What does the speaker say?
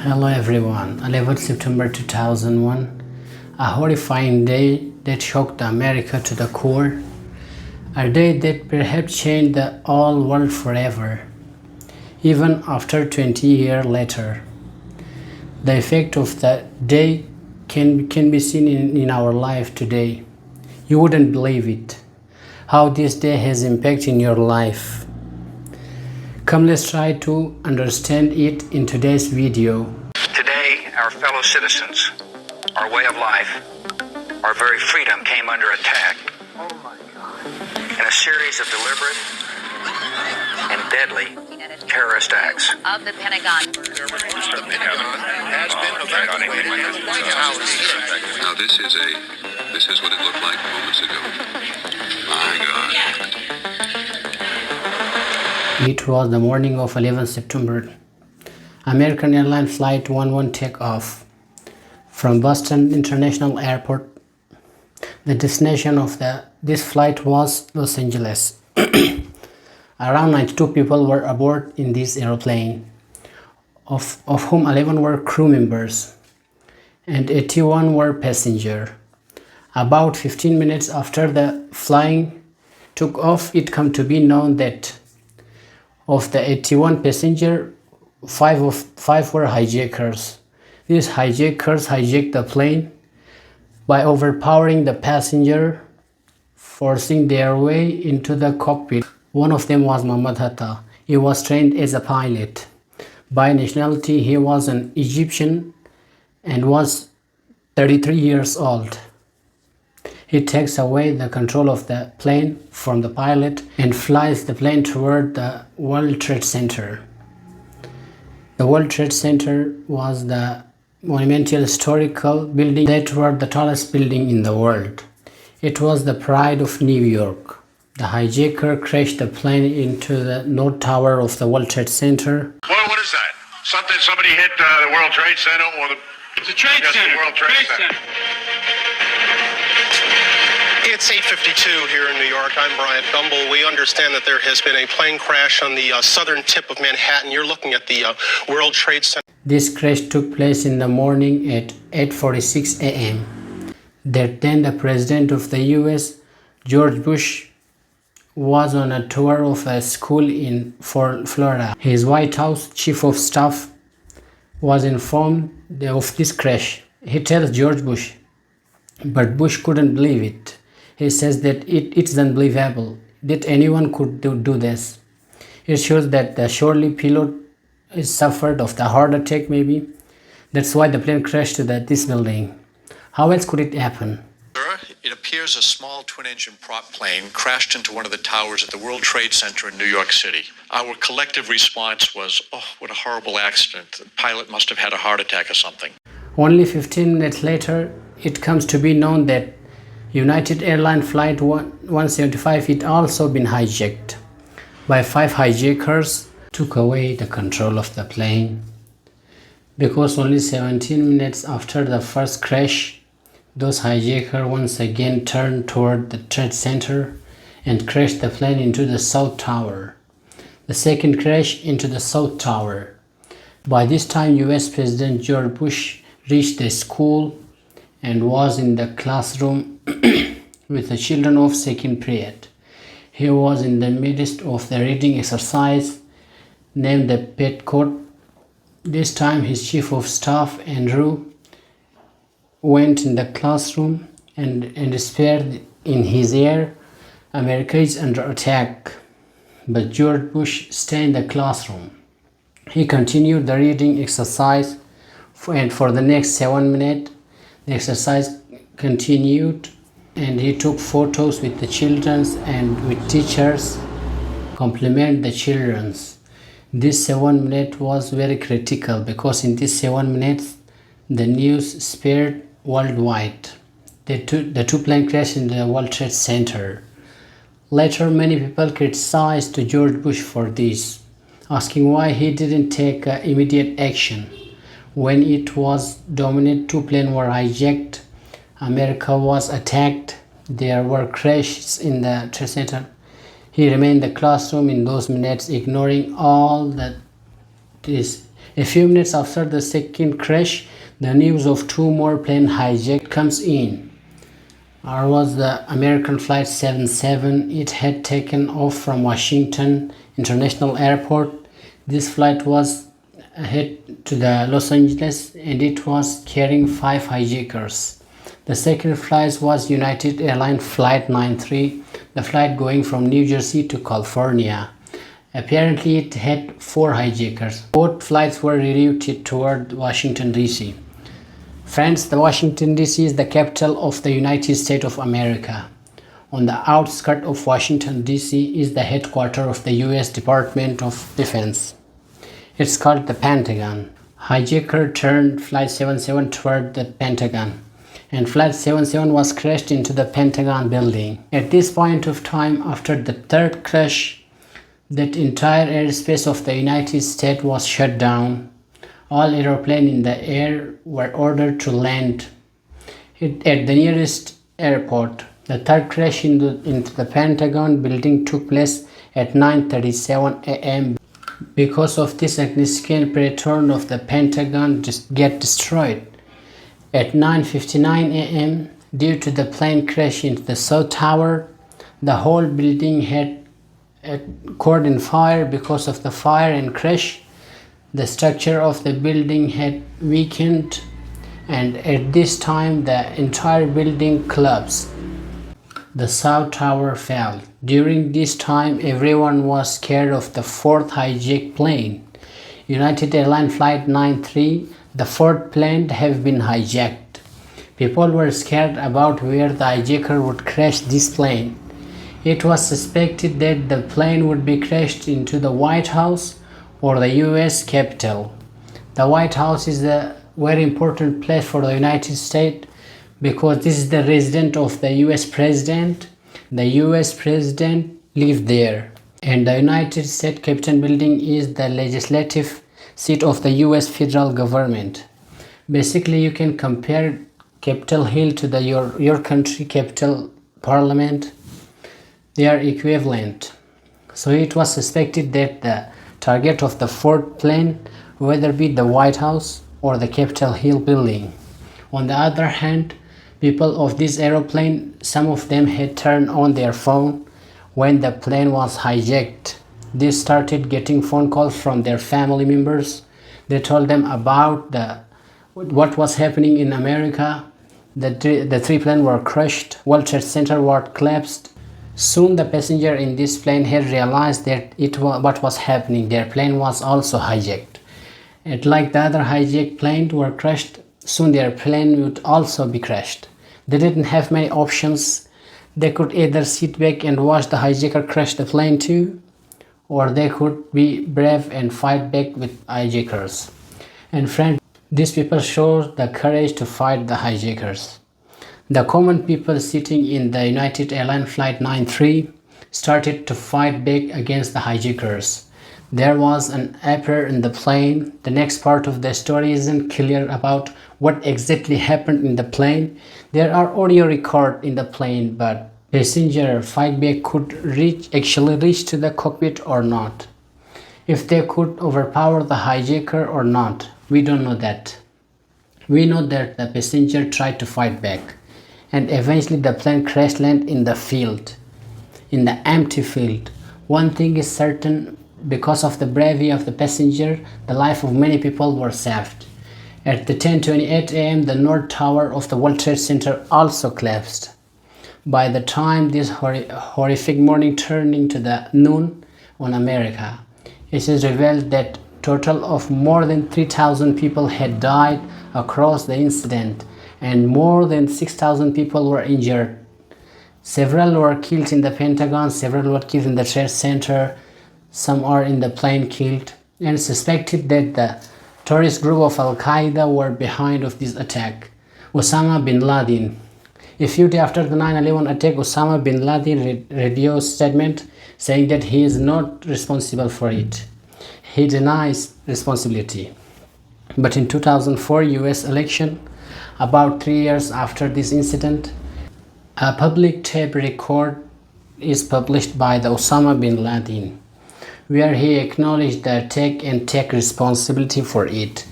Hello everyone. 11th September 2001, a horrifying day that shocked America to the core, a day that perhaps changed the whole world forever, even after 20 years later. The effect of that day can be seen in our life today. You wouldn't believe it, how this day has impact in your life. Come, let's try to understand it in today's video. Today, our fellow citizens, our way of life, our very freedom came under attack. Oh my God. In a series of deliberate and deadly terrorist acts. Of the Pentagon. Now this is what it looked like moments ago. My God. It was the morning of 11th September. American Airlines Flight 11 takeoff from Boston International Airport. The destination of this flight was Los Angeles. Around 92 people were aboard in this airplane, of whom 11 were crew members and 81 were passengers. About 15 minutes after the flying took off, it came to be known that of the 81 passengers, five were hijackers. These hijackers hijacked the plane by overpowering the passenger, forcing their way into the cockpit. One of them was Mohammed Hatta. He was trained as a pilot. By nationality, he was an Egyptian and was 33 years old. He takes away the control of the plane from the pilot and flies the plane toward the World Trade Center. The World Trade Center was the monumental historical building that was the tallest building in the world. It was the pride of New York. The hijacker crashed the plane into the North Tower of the World Trade Center. What is that? Somebody hit the World Trade Center or the... It's a Trade Center. The World Trade Center. It's 8:52 here in New York. I'm Bryant Gumbel. We understand that there has been a plane crash on the southern tip of Manhattan. You're looking at the World Trade Center. This crash took place in the morning at 8:46 a.m. Then the President of the U.S., George Bush, was on a tour of a school in Florida. His White House Chief of Staff was informed of this crash. He tells George Bush, but Bush couldn't believe it. He says that it's unbelievable that anyone could do this. It shows that the surely pilot suffered of the heart attack maybe. That's why the plane crashed to this building. How else could it happen? Sir, it appears a small twin-engine prop plane crashed into one of the towers at the World Trade Center in New York City. Our collective response was, oh, what a horrible accident. The pilot must have had a heart attack or something. Only 15 minutes later, it comes to be known that United Airlines Flight 175 had also been hijacked by 5 hijackers, took away the control of the plane. Because only 17 minutes after the first crash, those hijackers once again turned toward the Trade Center and crashed the plane into the South Tower. The second crash into the South Tower. By this time, US President George Bush reached the school and was in the classroom with the children of second period. He was in the midst of the reading exercise named the Petcourt. This time his chief of staff, Andrew, went in the classroom and whispered in his ear, America is under attack. But George Bush stayed in the classroom. He continued the reading exercise and for the next 7 minutes, the exercise continued and he took photos with the children and with teachers, compliment the children. This 7 minutes was very critical because in these 7 minutes, the news spread worldwide. The two plane crashed in the World Trade Center. Later, many people criticized George Bush for this, asking why he didn't take immediate action. When it was dominant, 2 planes were hijacked. America was attacked. There were crashes in the Trade Center. He remained in the classroom in those minutes, ignoring all that is A few minutes after the second crash, the news of two more plane hijack comes in. Or was the American Flight 77. It had taken off from Washington International Airport. This flight was head to the Los Angeles and it was carrying 5 hijackers. The second flight was United Airlines Flight 93, the flight going from New Jersey to California. Apparently it had 4 hijackers. Both flights were rerouted toward Washington DC. Friends, the Washington DC is the capital of the United States of America. On the outskirts of Washington DC is the headquarters of the US Department of Defense. It's called the Pentagon. Hijacker turned Flight 77 toward the Pentagon, and Flight 77 was crashed into the Pentagon building. At this point of time, after the third crash, that entire airspace of the United States was shut down. All airplanes in the air were ordered to land at the nearest airport. The third crash into the Pentagon building took place at 9:37 a.m. Because of this, significant pattern of the Pentagon just get destroyed. At 9:59 a.m., due to the plane crash into the South Tower, the whole building had caught in fire. Because of the fire and crash, the structure of the building had weakened, and at this time the entire building collapsed. The South Tower fell. During this time, everyone was scared of the fourth hijacked plane. United Airlines Flight 93, the fourth plane, have been hijacked. People were scared about where the hijacker would crash this plane. It was suspected that the plane would be crashed into the White House or the US Capitol. The White House is a very important place for the United States because this is the residence of the US President. The US President lives there. And the United States Capitol building is the legislative seat of the US federal government. Basically, you can compare Capitol Hill to your country Capitol Parliament. They are equivalent. So it was suspected that the target of the fourth plane whether be the White House or the Capitol Hill building. On the other hand, people of this aeroplane, some of them had turned on their phone when the plane was hijacked. They started getting phone calls from their family members. They told them about what was happening in America. The three planes were crushed. World Trade Center was collapsed. Soon the passenger in this plane had realized that what was happening. Their plane was also hijacked. And like the other hijacked planes were crushed, soon their plane would also be crashed. They didn't have many options. They could either sit back and watch the hijacker crash the plane too, or they could be brave and fight back with hijackers. And friends, these people showed the courage to fight the hijackers. The common people sitting in the United Airlines Flight 93 started to fight back against the hijackers. There was an error in the plane. The next part of the story isn't clear about what exactly happened in the plane. There are audio records in the plane, but passenger fight back could actually reach to the cockpit or not. If they could overpower the hijacker or not, we don't know that. We know that the passenger tried to fight back, and eventually the plane crash landed in the field, in the empty field. One thing is certain, because of the bravery of the passenger, the life of many people were saved. At the 10:28 a.m., the North Tower of the World Trade Center also collapsed. By the time this horrific morning turned into the noon on America, it is revealed that total of more than 3,000 people had died across the incident, and more than 6,000 people were injured. Several were killed in the Pentagon, several were killed in the Trade Center, some are in the plane killed, and suspected that the terrorist group of Al-Qaeda were behind of this attack. Osama bin Laden. A few days after the 9/11 attack, Osama bin Laden radio statement saying that he is not responsible for it. He denies responsibility. But in 2004 US election, about 3 years after this incident, a public tape record is published by the Osama bin Laden, where he acknowledged the attack and take responsibility for it.